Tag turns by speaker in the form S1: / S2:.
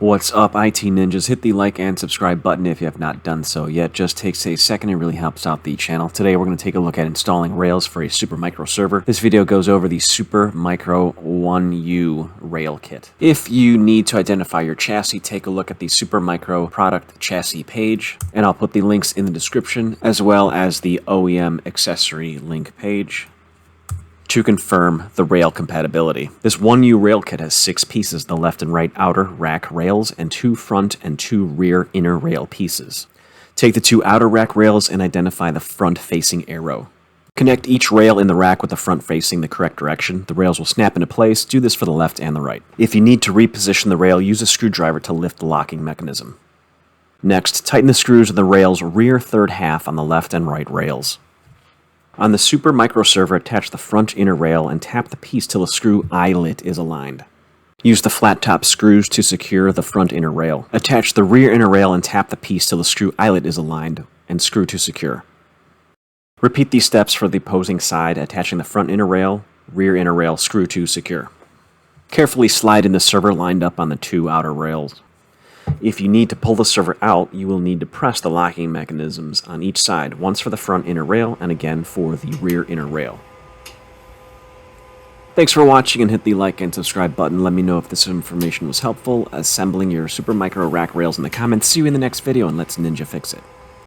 S1: What's up, IT Ninjas? Hit the like and subscribe button if you have not done so yet. Just takes a second and really helps out the channel. Today we're going to take a look at installing Rails for a SuperMicro server. This video goes over the SuperMicro 1U Rail Kit. If you need to identify your chassis, take a look at the SuperMicro product chassis page, and I'll put the links in the description, as well as the OEM accessory link page to confirm the rail compatibility. This 1U rail kit has 6 pieces, the left and right outer rack rails, and 2 front and 2 rear inner rail pieces. Take the 2 outer rack rails and identify the front-facing arrow. Connect each rail in the rack with the front facing the correct direction. The rails will snap into place. Do this for the left and the right. If you need to reposition the rail, use a screwdriver to lift the locking mechanism. Next, tighten the screws of the rail's rear third half on the left and right rails. On the SuperMicro server, attach the front inner rail and tap the piece till the screw eyelet is aligned. Use the flat top screws to secure the front inner rail. Attach the rear inner rail and tap the piece till the screw eyelet is aligned and screw to secure. Repeat these steps for the opposing side, attaching the front inner rail, rear inner rail, screw to secure. Carefully slide in the server lined up on the 2 outer rails. If you need to pull the server out, you will need to press the locking mechanisms on each side, once for the front inner rail and again for the rear inner rail. Thanks for watching, and hit the like and subscribe button. Let me know if this information was helpful assembling your SuperMicro rack rails in the comments. See you in the next video, and let's ninja fix it.